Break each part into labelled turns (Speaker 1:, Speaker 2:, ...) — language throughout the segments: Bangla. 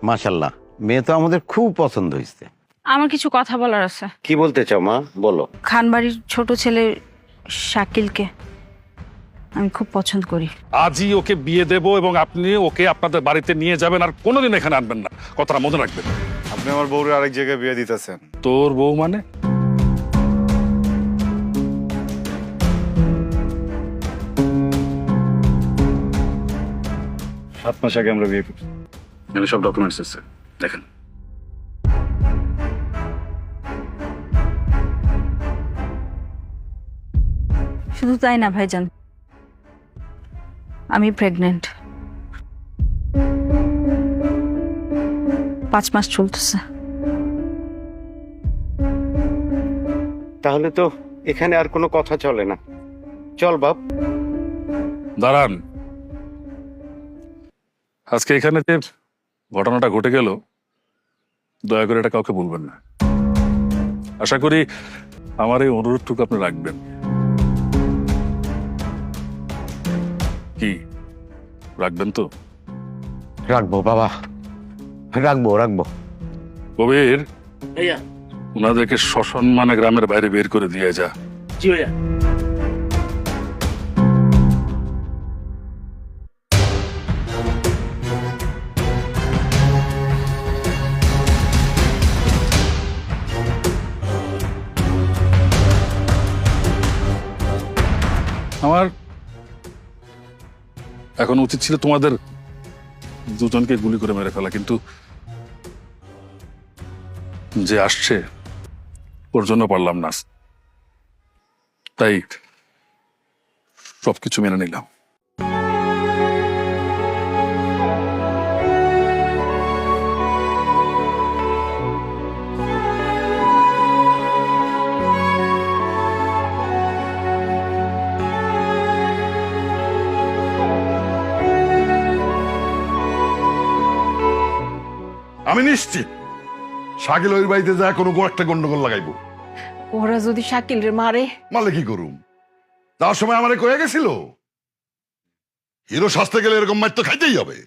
Speaker 1: মাশাল্লাহ, মেয়ে তো আমাদের খুব পছন্দ হয়েছে।
Speaker 2: আমার কিছু কথা বলার আছে।
Speaker 1: কি বলতে চাও মা, বলো।
Speaker 2: খানবাড়ির ছোট ছেলে শাকিলকে আমি খুব পছন্দ করি।
Speaker 3: আজই ওকে বিয়ে দেব এবং আপনি ওকে আপনাদের বাড়িতে নিয়ে যাবেন, আর কোনোদিন এখানে আনবেন না, কথাটা মনে রাখবেন।
Speaker 4: আপনি আমার বউরে আরেক জায়গায় বিয়ে দিতেছেন।
Speaker 3: তোর বউ মানে?
Speaker 4: সাত মাস আগে আমরা বিয়ে করছি।
Speaker 3: এখানে সব ডকুমেন্টস আছে, দেখেন।
Speaker 2: শুধু তাই না ভাইজান, আমি প্রেগনেন্ট। 5 মাস চলতেছে।
Speaker 1: তাহলে তো এখানে আর কোনো কথা চলে না। চল বাপ।
Speaker 3: দাঁড়ান, আজকে এখানে যে ঘটনাটা ঘটে গেল, দয়া করে এটা কাউকে বলবেন না। আশা করি আমার এই অনুরোধটুকু আপনি রাখবেন। কি রাখবেন তো?
Speaker 1: রাখবো বাবা, রাখবো রাখবো।
Speaker 3: কবির,
Speaker 5: ভাইয়া।
Speaker 3: ওনাদেরকে সসম্মানে গ্রামের বাইরে বের করে দিয়ে যা।
Speaker 5: জি ভাইয়া।
Speaker 3: আমার এখন উচিত ছিল তোমাদের দুজনকে গুলি করে মেরে ফেলা, কিন্তু যে আসছে ওর জন্য পারলাম না, তাই সবকিছু মেনে নিলাম।
Speaker 6: আমি নিশ্চিত শাকিল ওই বাড়িতে যায় কোনো একটা গন্ডগোল লাগাইবো।
Speaker 7: ওরা যদি শাকিল রে মারে,
Speaker 6: মারলে কি করুম? যাওয়ার সময় আমারে কয়ে গেছিল হিরো শাস্তে গেলে এরকম মার তো খাইতেই হবে।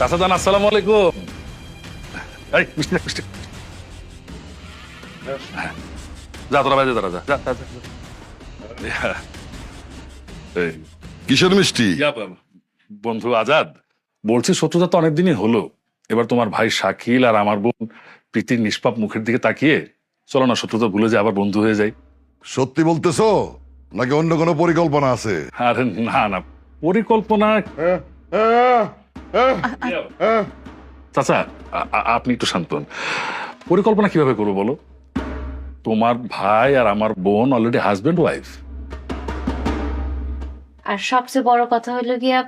Speaker 3: চাচা জান, আসসালামু আলাইকুম। এই মিষ্টি দে, মিষ্টি। যা তোরা বাইরে দাঁড়া, যা যা যা, যা। এই,
Speaker 6: কিসের মিষ্টি?
Speaker 3: ইয়া, বন্ধু আজাদ, বলছি শত্রুতা তো অনেকদিনই হলো, এবার তোমার ভাই শাকিল আর আমার বোন প্রীতির নিষ্পাপ মুখের দিকে তাকিয়ে চলো না শত্রুতা ভুলে যায়, আবার বন্ধু হয়ে যায়।
Speaker 6: সত্যি বলতেছো নাকি অন্য কোনো পরিকল্পনা আছে?
Speaker 3: আরে না না, পরিকল্পনা। চাচা, আপনি একটু শান্ত হন। পরিকল্পনা কিভাবে করবো বলো? তোমার ভাই আর আমার বোন অলরেডি হাজবেন্ড ওয়াইফ।
Speaker 8: আর সবচেয়ে বড় কথা হলো গিয়া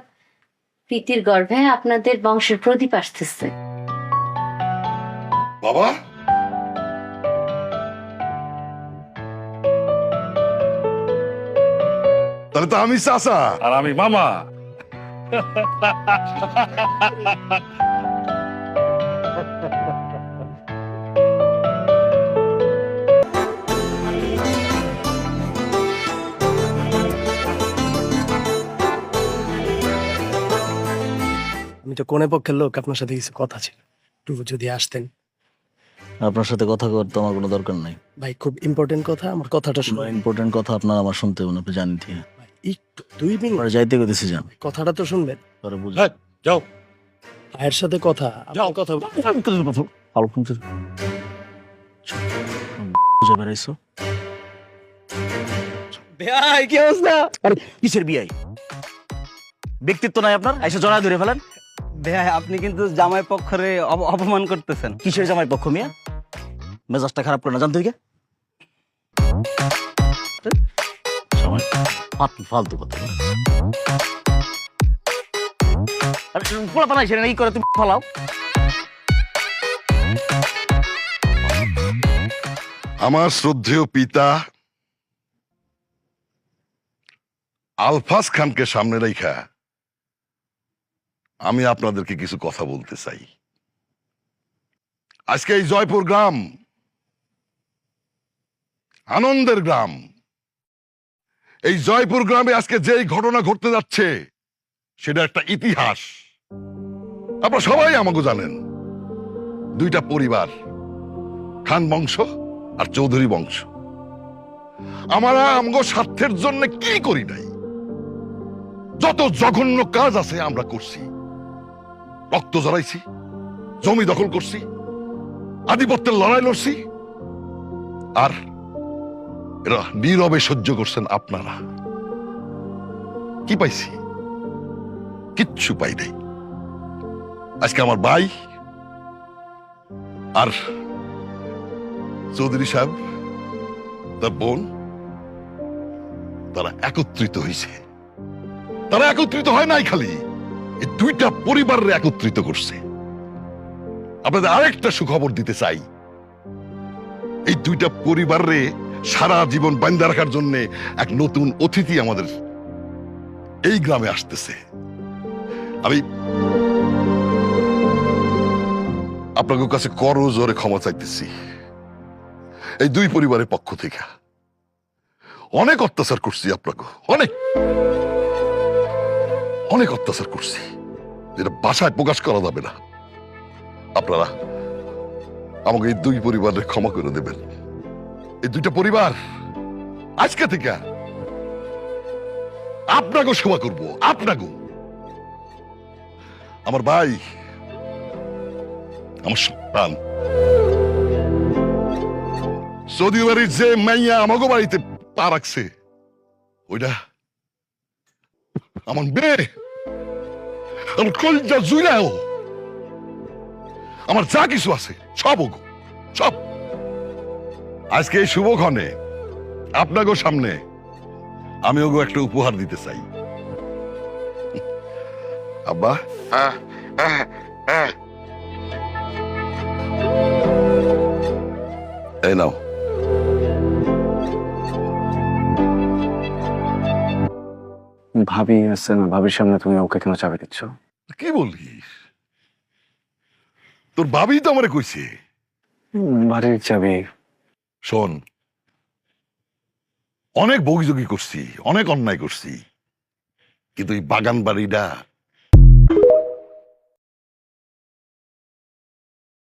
Speaker 8: প্রীতির গর্ভে আপনাদের বংশের প্রদীপ আসতেছে।
Speaker 6: বাবা, তাহলে তো আমি চাচা।
Speaker 3: আর আমি মামা।
Speaker 5: আমি তো কোনে পক্ষের লোক, আপনার সাথে কিছু কথা ছিল, একটু যদি আসতেন।
Speaker 9: আপনার সাথে কথা করতে আমার কোনো দরকার নাই
Speaker 5: ভাই খুব ইম্পর্টেন্ট কথা, আমার কথাটা শুনুন।
Speaker 9: ইম্পর্টেন্ট কথা আপনার আমার শুনতে হবে না, আপনি জানেন ঠিক।
Speaker 5: ভাই, একটু 2 মিনিট
Speaker 9: পরে যাইতে কইতেছি, যান।
Speaker 5: কথাটা তো শুনবেন।
Speaker 9: পরে বুঝ
Speaker 3: যাও।
Speaker 5: ভাইয়ের সাথে কথা, আপনার কথা
Speaker 9: ভালো শুনতে বুঝে বেড়াইছো।
Speaker 5: ভাই কি অবস্থা?
Speaker 9: আরে কিসের বিয়াই? ব্যক্তিত্ব নাই আপনার, এসে জড়ায় ধরে ফেলেন।
Speaker 10: ভাই আপনি কিন্তু জামাই পক্ষরে অপমান করতেছেন।
Speaker 9: কিসের জামাই পক্ষ মিয়া? মেজাজটা খারাপ করে না, জানতে গিয়ে ফালতু কথা। পোলা পালাই সেটা কি করে তুমি ফলাও?
Speaker 6: আমার শ্রদ্ধেয় পিতা আলফাজ খানকে সামনে রেখা আমি আপনাদেরকে কিছু কথা বলতে চাই। আজকে এই জয়পুর গ্রাম আনন্দের গ্রাম। এই জয়পুর গ্রামে আজকে যেই ঘটনা ঘটতে যাচ্ছে সেটা একটা ইতিহাস। আপনারা সবাই আমাকে জানেন, দুইটা পরিবার, খান বংশ আর চৌধুরী বংশ। আমরা আমগো স্বার্থের জন্য কি করি নাই? যত জঘন্য কাজ আছে আমরা করছি। রক্ত জড়াইছি, জমি দখল করছি, আধিপত্যের লড়াই লড়ছি, আর এরা নীরবে সহ্য করছেন আপনারা। কি পাইছি? কিচ্ছু পাই নাই। আজকে আমার ভাই আর চৌধুরী সাহেব, তার বোন, তারা একত্রিত হয়েছে। তারা একত্রিত হয় নাই, খালি এই দুইটা পরিবারের একত্রিত করছে। আপনাদের আরেকটা সুখবর দিতে চাই, এই দুইটা পরিবারে সারা জীবন বান্ধা রাখার জন্য এক নতুন অতিথি আমাদের এই গ্রামে আসতেছে। আমি আপনাদের কাছে করজোরে ক্ষমা চাইতেছি। এই দুই পরিবারের পক্ষ থেকে অনেক অত্যাচার করছি, আপনাকে অনেক অনেক অত্যাচার করছি, যেটা ভাষায় প্রকাশ করা যাবে না। আপনারা আমাকে এই দুই পরিবারের ক্ষমা করে দেবেন। এই দুইটা পরিবার আজকে থেকে আপনাকেও সেবা করব। আপনাকেও, আমার ভাই, আমার সন্তান, সৌদি বাড়ির যে মাইয়া আমাকে বাড়িতে পা রাখছে, ওইটা আমার মেয়ে, আমার কলিজা জুইলাও, আমার যা কিছু আছে সব ওগো, সব। আজকে এই শুভক্ষণে আপনাকে সামনে আমি ওগো একটা উপহার দিতে চাই। আব্বা, এই নাও।
Speaker 10: ভাবি আছে না, ভাবির সামনে তুমি ওকে কেন চাবি দিচ্ছ?
Speaker 6: কি বলিস? তোর ভাবি তো আমারে কইছে।
Speaker 10: বাড়ির চাবি।
Speaker 6: শোন, অনেক বগিযোগি করছি, অনেক অন্যায় করছি, কিন্তু এই বাগান বাড়িটা